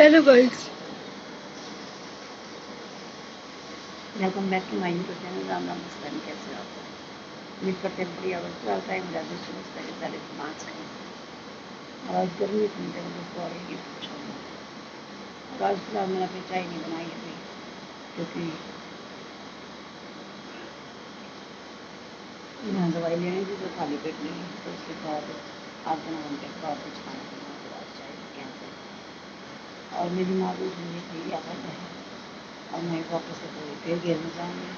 Hello guys, welcome back to my YouTube channel Ram Ram Mastani. कैसे हो आप? उम्मीद करते हैं बढ़िया हो। फिलहाल टाइम ज़्यादा सुबह साढ़े 5 का और आज गर्मी इतनी ज़बरदस्त हो रही है पूछो मत। और आज फिलहाल मैंने अपनी चाय नहीं बनाई अभी, क्योंकि यहाँ दवाई लेने की तो खाली पेट नहीं है, तो उसके बाद आध घंटे के बाद कुछ खाना पीना के बाद चाय कैंसिल। और मेरी माँ भी उठने के लिए आता है और मैं वापस से फिर घेर में जाऊँगी।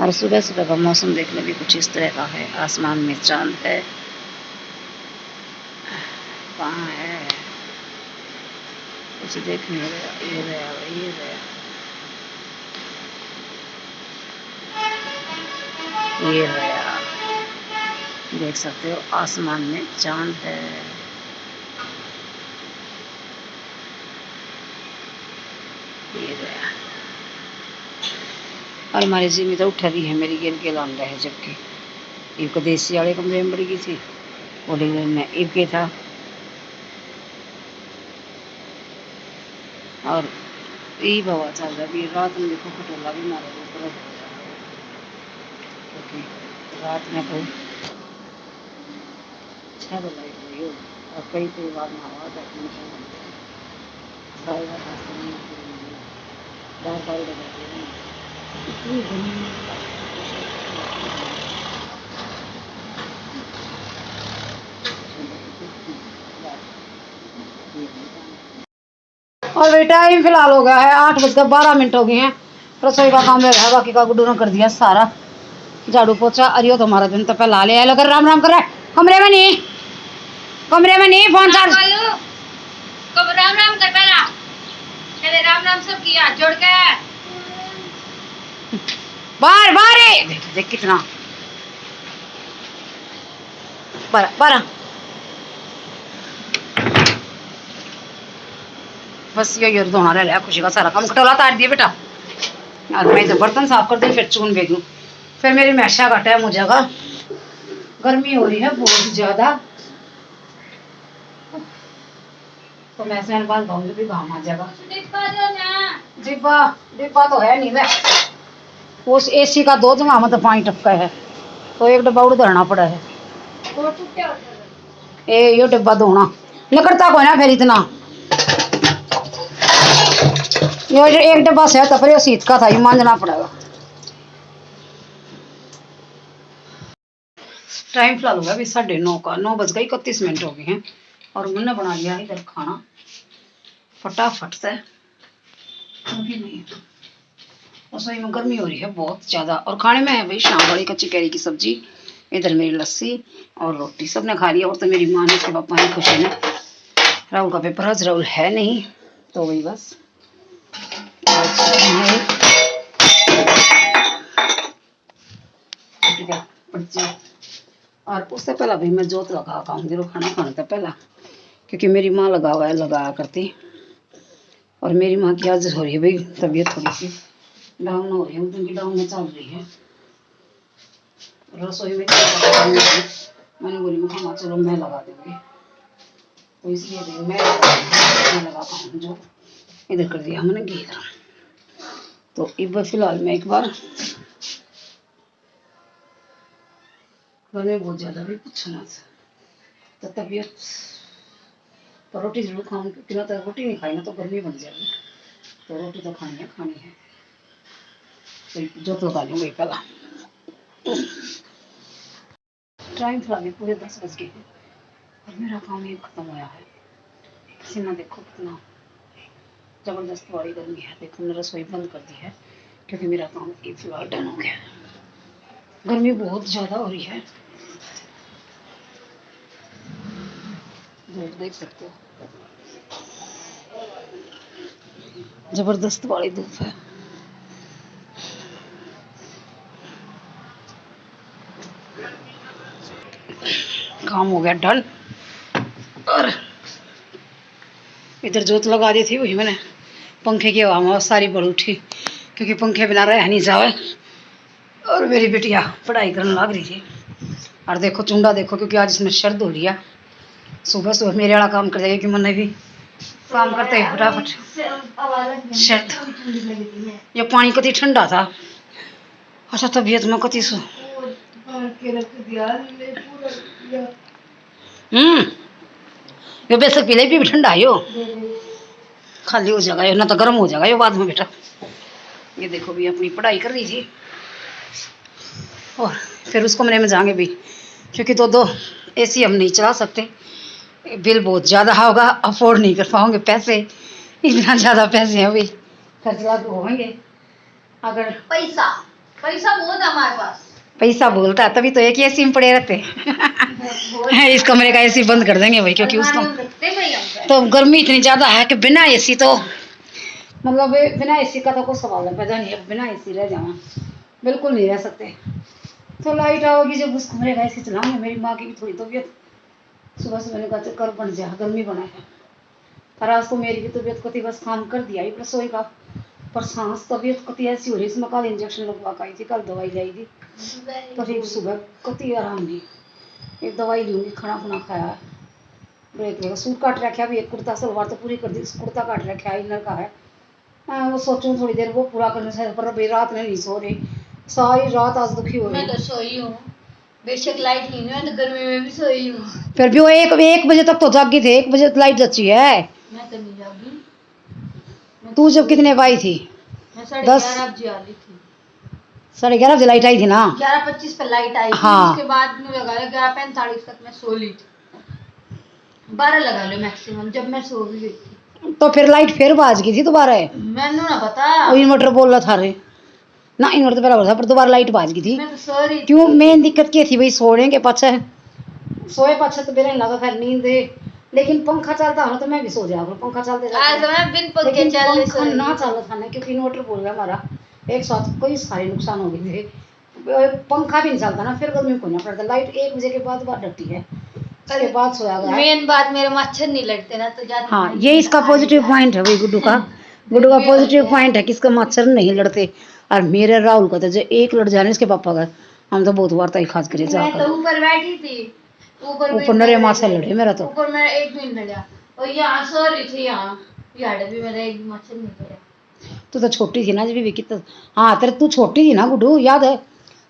और सुबह सुबह का मौसम देखने भी कुछ इस तरह का है। आसमान में चांद है, कहाँ है कुछ देख नहीं रहा। ये रहा ये रहा, देख सकते हो आसमान में चांद है। ये रहा। और हमारी जिमी तो उठ रही है, मेरी गेल के लान रहे, जबकि इब को देसी वाले कमरे में पड़ी गई थी, वो मैं इब के था। और यही हवा चल रहा है। रात में देखो खटोला भी मारे ऊपर, क्योंकि रात में कोई छह लाइट हुई हो और कई बार में हवा बैठने और भाई टाइम फिलहाल हो गया है 8:12 हो गए हैं। रसोई का काम रह गया, बाकी का गुड्डू ने कर दिया सारा झाड़ू पोछा। अरियो तो हमारा दिन तो पहला ले आया। राम राम कर रहा है, कमरे में नहीं फोन चार्ज राम राम कर पहला। चले राम राम सब किया जोड़ के बार बार देख कितना बारह बस ये धोना रह गया। खुशी का सारा काम खटोला तार दिया बेटा। और मैं तो बर्तन साफ कर दूँ, फिर चून भेजूँ, फिर मेरी मैशा का टाइम हो जाएगा। गर्मी हो रही है बहुत ज्यादा, तो मैं से बात गाऊंगी भी घाम आ जाएगा। डिब्बा तो है नहीं, उस एसी का 2 जगह मतलब पानी टपका है, तो एक डिब्बा उड़ धरना पड़ा है। ये डिब्बा धोना निकलता कोई ना, फिर इतना ये एक डिब्बा से तो फिर शीत का था, ये मांझना पड़ेगा। टाइम फिलहाल हो गया अभी 9:30 का, 9:31 हो गए हैं। और मैंने बना लिया इधर खाना फटाफट से, क्योंकि नहीं रसोई में गर्मी हो रही है बहुत ज़्यादा। और खाने में है भाई शाम वाली कच्ची कैरी की सब्जी, इधर मेरी लस्सी और रोटी, सबने खा लिया। और तो मेरी माँ ने, उसके पापा ने, खुशी ने। राहुल का पेपर आज राहुल है नहीं, तो वही बस और उससे पहला भाई मैं जोत लगा खाऊंगी खाना खाने से पहला, क्योंकि मेरी माँ लगाया करती। और मेरी माँ की आज हो रही है भाई तबीयत थोड़ी सी डाउन हो रही है, उनकी डाउन में चल रही है। रसोई में मैंने बोली मैं चलो मैं लगा दूंगी, तो इसलिए मैं लगा पाऊँ। जो इधर कर दिया मैंने घी इधर। तो इब फिलहाल मैं एक बार बहुत ज़्यादा भी पूछना तो तबीयत, तो रोटी जरूर खाऊंगी, क्योंकि ना तो रोटी नहीं खाई ना तो गर्मी बन जाएगी, तो रोटी तो खानी है। तो जो तो खा लूँगी पहला। टाइम फिलहाल पूरे 10 बज गए हैं और मेरा काम ये खत्म हुआ है। पसीना देखो कितना ज़बरदस्त वाली गर्मी है। देखो मैंने रसोई बंद कर दी है, क्योंकि मेरा काम ये फिलहाल डन हो गया। गर्मी बहुत ज़्यादा हो रही है, देख सकते हो जबरदस्त वाली धूप है। काम हो गया डन। और इधर जोत लगा दी थी, वही मैंने पंखे की हवा में सारी बढ़ उठी, क्योंकि पंखे बिना रह नहीं जावे। और मेरी बेटिया पढ़ाई करने लग रही थी। और देखो चुंडा देखो, क्योंकि आज इसमें शर्द हो रही है, सुबह सुबह मेरे वाला काम कर देगा कि मैंने भी काम करते हैं फटाफट शर्त ये पानी कति ठंडा था। अच्छा तबीयत में कति सो ये बेशक पीले भी ठंडा है यो खाली हो जाएगा यो ना तो गर्म हो जाएगा यो बाद में बेटा। ये देखो भी अपनी पढ़ाई कर रही थी और फिर उस कमरे में जाएंगे भी क्योंकि दो एसी हम नहीं चला सकते, बिल बहुत ज़्यादा होगा, अफोर्ड नहीं कर पाओगे पैसे, इतना ज़्यादा पैसे हैं अभी खर्चा तो होंगे। अगर पैसा पैसा बहुत है हमारे पास। पैसा बोलता है तभी तो एक ही एसी में पड़े रहते इस कमरे का एसी बंद कर देंगे भाई क्योंकि उसको तो गर्मी इतनी ज़्यादा है कि बिना एसी तो मतलब बिना एसी का तो कोई सवाल है पैदा नहीं है, बिना एसी रह जाना बिल्कुल नहीं रह सकते। तो लाइट आओगी जब उस कमरे का एसी चलाऊंगे। मेरी माँ की भी थोड़ी तबीयत सुबह से मैंने कहा चक्कर बन जा गर्मी बना है पर आज को मेरी भी तबीयत कति बस काम कर दिया ही रसोई का पर सांस तबीयत कति ऐसी हो रही इसमें कल इंजेक्शन लगवा कर आई थी, कल दवाई लाई थी तो फिर सुबह कति आराम नहीं, एक दवाई लूँगी खाना खुना खाया ब्रेक लेगा सूट काट रखा भी एक कुर्ता सलवार तो पूरी कर दी, कुर्ता काट रखा है इनर का है वो सोचूं थोड़ी देर वो पूरा करने से पर अभी रात में नहीं सो रही सारी रात आज दुखी हो मैं रही। तो सोई हूँ बेशक लाइट नहीं है तो गर्मी में भी सोई हूँ। फिर भी वो एक बजे तक तो जागी थे, 1 बजे तो लाइट जाती है। मैं तो नहीं जागी। तू जब कितने पाई थी? मैं 10 11:30 बजे आ रही थी। 11:30 बजे लाइट आई थी ना? 11:25 पे लाइट आई थी। हाँ। उसके बाद में लगा लो 11:45 तक मैं सो ली थी। 12 लगा लो मैक्सिमम जब मैं सो भी गई थी। तो फिर लाइट फिर बाज गई थी दोबारा? मैंने ना पता वो इन्वर्टर बोल रहा था रे ना, इन्वर्टर बराबर था पर दोबारा लाइट बाज गई थी। मैं तो सो रही क्यों मेन दिक्कत क्या थी भाई सोने के पाछे सोए पाछे तो मेरे लगा था नींद लेकिन पंखा चलता हो ना तो मैं भी सो जाया करूं, पंखा चलते आज मैं बिन पंखे लेकिन चल रही पंखा सो ना चल था ना क्योंकि इन्वर्टर बोल गया हमारा एक साथ कई सारे नुकसान हो गए थे। पंखा भी नहीं चलता ना फिर गर्मी को ना पड़ता, लाइट 1 बजे के बाद डरती है उसके बाद सोया गया। मेन बात मेरे मच्छर नहीं लड़ते ना तो ज्यादा। हाँ ये इसका पॉजिटिव पॉइंट है भाई गुड्डू का पॉजिटिव पॉइंट है कि इसका मच्छर नहीं लड़ते और मेरे राहुल का तो जो एक लड़ जाने इसके पापा का हम तो बहुत बार तय खास करे मैं तो ऊपर बैठी थी ऊपर नरे मच्छर लड़े मेरा तो ऊपर मैं एक भी नहीं लड़ा और यहाँ सो रही थी यहाँ भी मेरा एक मच्छर नहीं लड़ा। तू तो छोटी थी ना जब भी कितना। हाँ तेरे तू छोटी थी ना गुड्डू याद है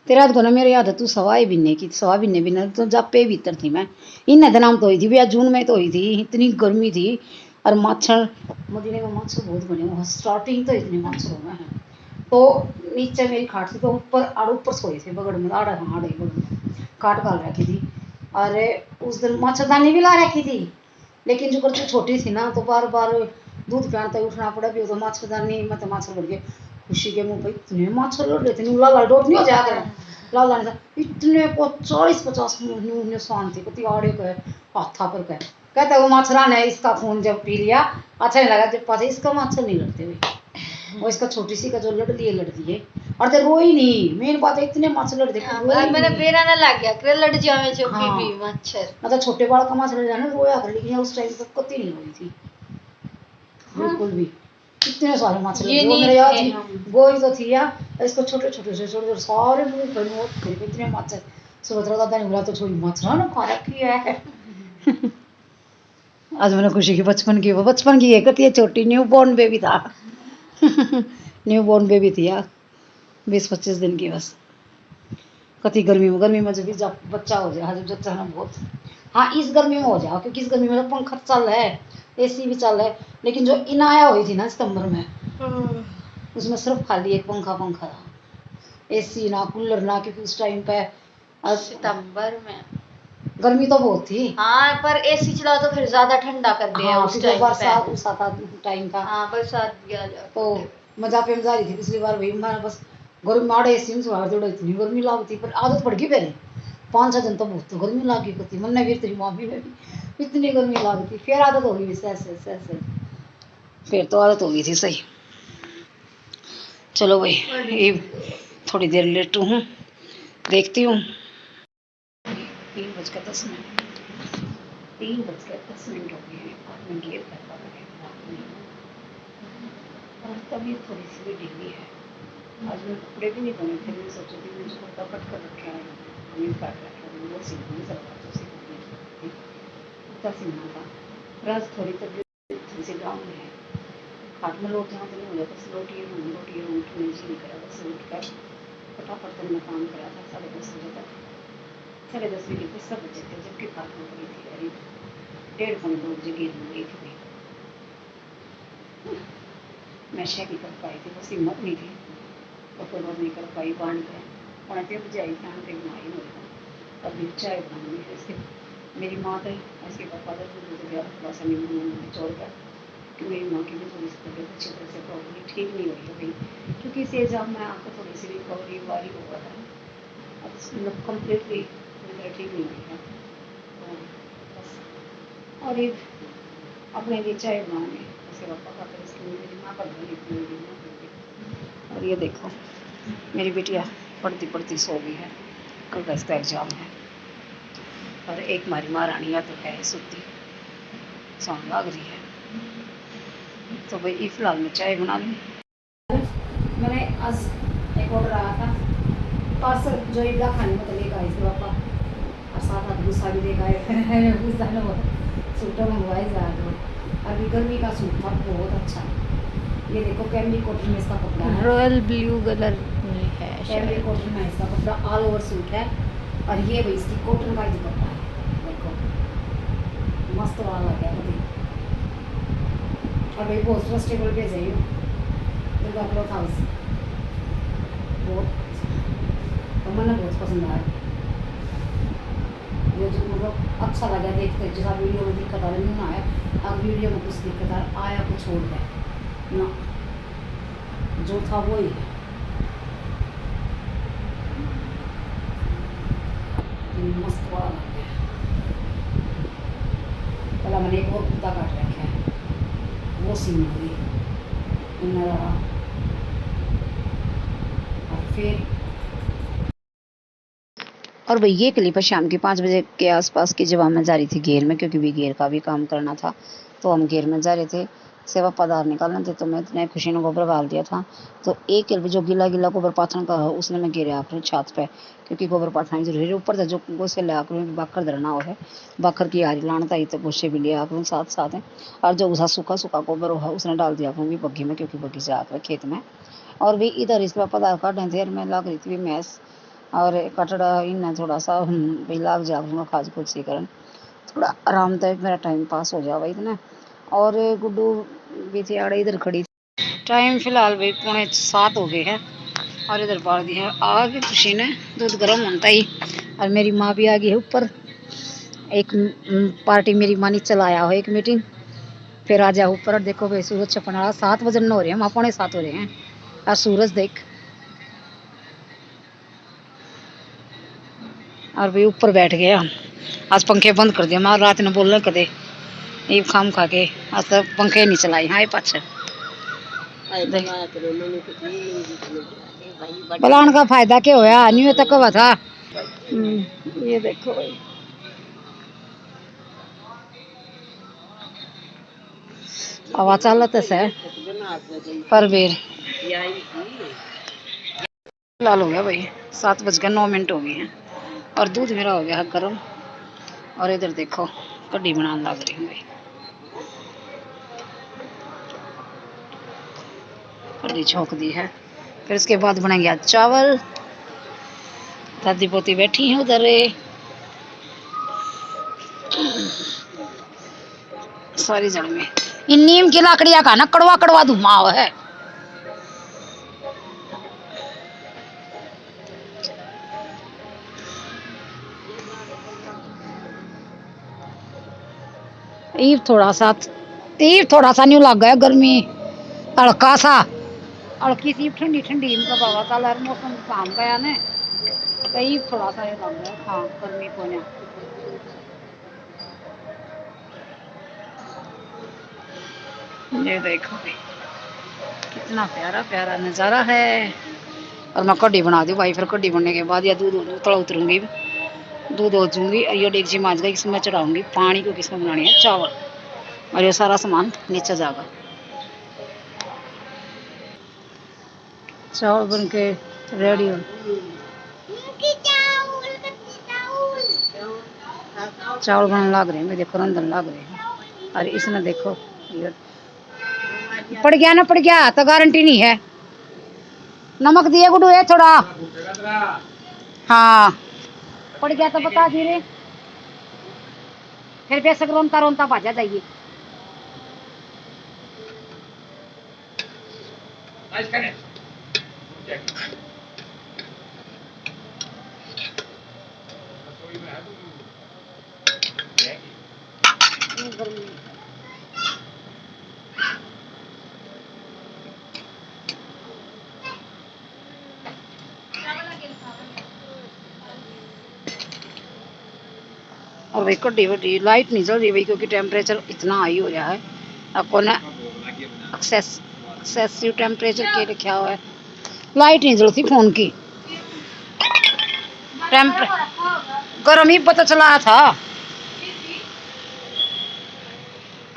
तेरा को ना मेरे याद है तू सवाई बिन्ने की सवा बिन्ने बिन्ने तो जब पे भीतर थी मैं इन दिनों तो हुई थी भैया जून में तो हुई थी इतनी गर्मी थी और मच्छर मदीने में मच्छर बहुत बने हुए स्टार्टिंग तो इतने मच्छर हुए हैं तो नीचे मेरी खाट थी तो ऊपर सोए थे बगड़ में आड़े बगड़ में काट काल रखी थी और उस दिन मच्छरदानी भी ला रखी थी लेकिन जो करती छोटी थी ना तो बार बार दूध पीना तो उठना पड़ा भी तो मच्छरदानी मतलब मच्छर बढ़ गए खुशी के मुंह पे इतने मच्छर लड़ रहे थे लाल डोट नहीं हो जाकर लाल लाल इतने 40-50 निशान थे कति आड़े के हाथा पर कह कहते वो मच्छरा ने इसका खून जब पी लिया अच्छा नहीं लगा जब पता इसका मच्छर नहीं लड़ते हुए वो इसका छोटी सी का जो लड़ दिए और तो रोई नहीं मेन बात है इतने मच्छर लड़ दे मेरा बेरा ना लग गया कर लड़ जाओ मैं चुप हाँ। भी मच्छर मतलब छोटे बाल का मच्छर लड़ जाना रोया कर लेकिन उस टाइम तक कति नहीं रोई थी बिल्कुल भी इतने सारे मच्छर लड़ गए मेरे याद गोई तो थी या इसको छोटे छोटे से छोटे छोटे सारे मुंह पर नोट थे इतने मच्छर सुभद्रा दादा ने बोला तो छोड़ी मच्छर ना खा रखी है आज मैंने खुशी की बचपन की एक थी छोटी न्यू बॉर्न बेबी था न्यू बॉर्न बेबी थी यार 20-25 दिन की बस कति गर्मी में जब भी जब बच्चा हो जाए जब बच्चा ना बहुत हाँ इस गर्मी में हो जाओ क्योंकि इस गर्मी में तो पंखा चल रहा है एसी भी चल रहा है लेकिन जो इनाया हुई थी ना सितंबर में उसमें सिर्फ खाली एक पंखा था एसी ना कूलर ना क्योंकि उस टाइम पे सितंबर में गर्मी तो बहुत थी। हाँ पर एसी चलाओ तो फिर ज्यादा ठंडा कर दिया हाँ, उस टाइम बरसात उसा था टाइम था। हाँ बरसात गया तो मजा रही थी पिछली बार भाई मैं बस गर्मी माड़े एसी में सवार जोड़ा इतनी गर्मी लगती पर आदत पड़ गई पहले 5-6 दिन तो बहुत गर्मी लगी होती मन ने भी तेरी मम्मी में भी इतनी गर्मी लगती फिर आदत हो गई ऐसे फिर तो आदत हो गई थी सही। चलो भाई ये थोड़ी देर लेटू हूँ देखती हूँ 3:10 हो गए हैं और मैं गेट कर पा रही और तबीयत थोड़ी सी भी ढीली है आज मैं कपड़े भी नहीं पहने थे मैंने सोचा कि मुझे कुर्ता कट कर रखे हैं काट रखे हैं वो सीखूँगी सलवार तो सीखूँगी हफ्ता से बना था। रात थोड़ी तबीयत थोड़ी सी डाउन है, खाट में लौट जाना तो नहीं हो जाता, बस लौटी है उठ नहीं जी नहीं करा, बस उठ कर फटाफट तक मैं काम करा था 10:30 बजे तक, 10:30 बजे कुछ सब बचे थे, जबकि खाट में पड़ी थी अरे 1:30-2 बजे गेट में गई थी मैं शह की कर पाई थी, बस हिम्मत नहीं थी और कोई बात नहीं कर पाई, बांध कर 3:45 बजे आई थी, आने बनाई नहीं था। अभी चाय बनाऊंगी फिर से, मेरी माँ तो ऐसे पापा का दूध गया थोड़ा सा नींबू निचोड़ कर, कि मेरी माँ की भी थोड़ी सी तबीयत अच्छी तरह से प्रॉब्लम ठीक नहीं हुई है भाई, क्योंकि इस एज में आपको थोड़ी सी रिकवरी वारी हो रहा है, अब मतलब कम्प्लीटली पूरी तरह ठीक नहीं हुई है, तो बस और ये अपने लिए चाय बनाऊंगी, उसके पापा का फिर इसके लिए मेरी माँ का घर लेती मेरी माँ करती। और ये देखो मेरी बिटिया पढ़ती पढ़ती सो गई है, कल का इसका एग्जाम है, और एक हमारी महारानी तो है सुती सौन लग रही है, तो भाई फिलहाल मैं चाय बना लूँ। मैंने आज एक ऑर्डर आया था पार्सल जो इबला खाने में लेकर आई इसके पापा, और साथ साथ गुस्सा भी लेकर आए गुस्सा न हो सूटों में हुआ जा अभी गर्मी का सूट था बहुत अच्छा, ये देखो कैमरी कॉटन में इसका कपड़ा है, रॉयल ब्लू कलर में है कैमरी कॉटन में इसका कपड़ा ऑल ओवर सूट है, और ये भाई इसकी कॉटन का ही दुपट्टा है, देखो मस्त वाला लग गया मुझे, और भाई बहुत ट्रस्टेबल पे जाइए दुर्गा क्लॉथ हाउस, बहुत तो मैंने बहुत पसंद आया, ये जो मतलब अच्छा लगा देखते, जैसा वीडियो में दिक्कत आ रही नहीं आया, अब वीडियो में कुछ दिक्कत आया कुछ छोड़ गया ना, जो था वो ही है, मस्त वाला लग गया। पहला मैंने एक और कुत्ता काट रखा है, वो सीन हो गई और फिर और भाई ये क्लिप है शाम के 5 बजे के आसपास की, जब मैं जा रही थी घेर में, क्योंकि भी घेर का भी काम करना था, तो हम घेर में जा रहे थे, सेवा पदार निकालना थे, तो मैं इतने खुशी ने गोबर डाल दिया था, तो एक क्लिप जो गीला गीला गोबर पाथन का है उसने मैं गिरे आकर छत पे, क्योंकि गोबर पाथन जरूरी है, ऊपर से जो गोसे ले आकर बाखर धरना हो है, बाखर की यारी लाना था, तो गोशे भी ले आकर साथ साथ है, और जो उसका सूखा सूखा गोबर हो है उसने डाल दिया भी बग्घी में, क्योंकि बग्घी से आकर खेत में, और भी इधर इसके पदार काटने थे, मैं लग रही थी मैस और कटड़ा इन थोड़ा सा भी लाग जाऊँगा खाज खुद सी करन, थोड़ा आरामदायक मेरा टाइम पास हो जाएगा इतना, और गुड्डू भी थी आड़े इधर खड़ी थी, टाइम फिलहाल भाई 6:45 हो गए हैं, और इधर बाढ़ दी है आग खुशी ने दूध गर्म होता ही, और मेरी माँ भी आ गई है ऊपर, एक पार्टी मेरी माँ ने चलाया हो एक मीटिंग, फिर आ जाओ ऊपर, और देखो भाई सूरज छपन वाला 7 बजे न हो रहे हैं, वहाँ 6:45 हो रहे हैं, और सूरज देख, और भाई ऊपर बैठ गया, आज पंखे बंद कर दिया, मैं रात ने बोल कदे ये खाम खा के आज तो पंखे नहीं चलाई, हाँ पाछ बलान का फायदा क्या होया, नहीं तक हुआ था। ये देखो भाई हवा चलत है पर बेर लाल हो गया भाई, 7:09 हो गए हैं, और दूध मेरा हो गया है गर्म, और इधर देखो कड्डी बनाने लग रही हूँ भाई, कड्डी छोंक दी है, फिर इसके बाद बनाएंगे आज चावल, दादी पोती बैठी है उधर, सारी जड़ में इन नीम की लकड़ियां का ना कड़वा कड़वा धुआं है, ईव थोड़ा सा न्यू लग गया गर्मी, हल्का सा हल्की सी ठंडी ठंडी इनका बाबा कलर मौसम काम गया ने, तो ईव थोड़ा सा ये लग गया हाँ गर्मी को ना, ये देखो कितना प्यारा प्यारा नज़ारा है, और मैं कड्डी बना दी भाई, फिर कड्डी बनने के बाद या दूध थोड़ा उतरूंगी, दूध हो जूंगी, ये डेगची मांझ गई, इसमें चढ़ाऊंगी पानी, क्योंकि इसमें बनानी है चावल, और ये सारा सामान नीचे जाएगा, चावल बन के रेडी हो। चावल बनने लग रहे हैं, देखो रंधन लग रहे हैं। और इसने देखो ये पड़ गया ना, पड़ गया तो गारंटी नहीं है। नमक दिए गुडू है थोड़ा। हाँ पड़ गया तो बता धीरे, फिर बेशक रोनता रोनता भाजा जाइए। और भाई कड्डी वड्डी लाइट नहीं चल रही भाई, क्योंकि टेम्परेचर इतना हाई हो गया है। आपको ना एक्सेसिव टेम्परेचर के लिखा हुआ है, लाइट नहीं जलती फोन की। गर्म ही पता चला था।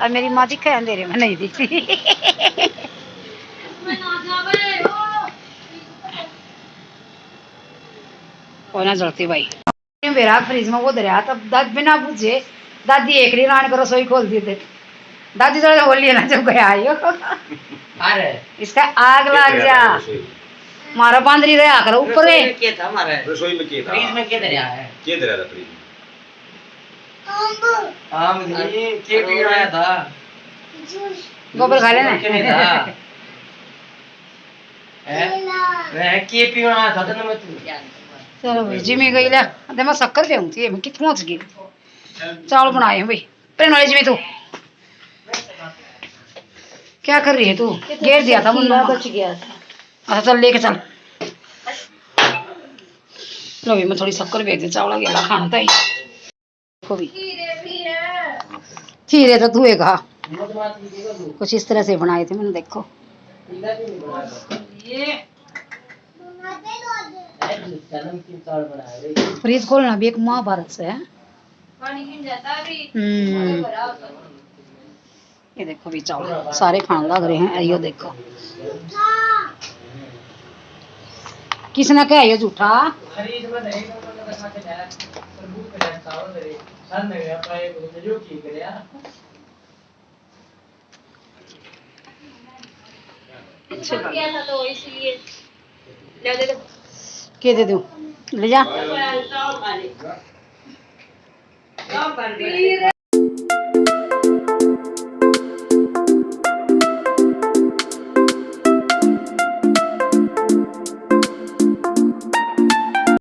और मेरी माँ दिखे अंधेरे में नहीं दिखती। कोई ना जलती भाई। मेरा फ्रिज में वो दरिया तब दाद बिना पूछे दादी एक रान को रसोई खोल दी थे। दादी तो बोलिए ना जब गया आयो अरे इसका आग लग जा मारा बांदरी रहा करो ऊपर रसोई में क्या था? फ्रीज में क्या दरिया है? क्या दरिया था फ्रीज में? आम ये के पी रहा था। गोबर खा लेना क्या नहीं था? वह के पी रहा था तो मैं चलो भाई जिमी गई ला अदे मैं शक्कर देऊं थी मैं कित पहुंच गई। चावल बनाए हैं भाई प्रेम वाले जिमी तू क्या कर रही है तू? घेर दिया था मुन्ना बच गया था। अच्छा चल लेके चल। लो भी मैं थोड़ी शक्कर भेज दे चावल गेला खाना था ही को भी खीरे तो धुए का कुछ इस तरह से बनाए थे मैंने देखो। फ्रिज खोलना भी एक महाभारत से है। ये देखो भी चावल सारे खाने लग रहे हैं। यो देखो किसने कहा ये झूठा? के दे दूं ले जा।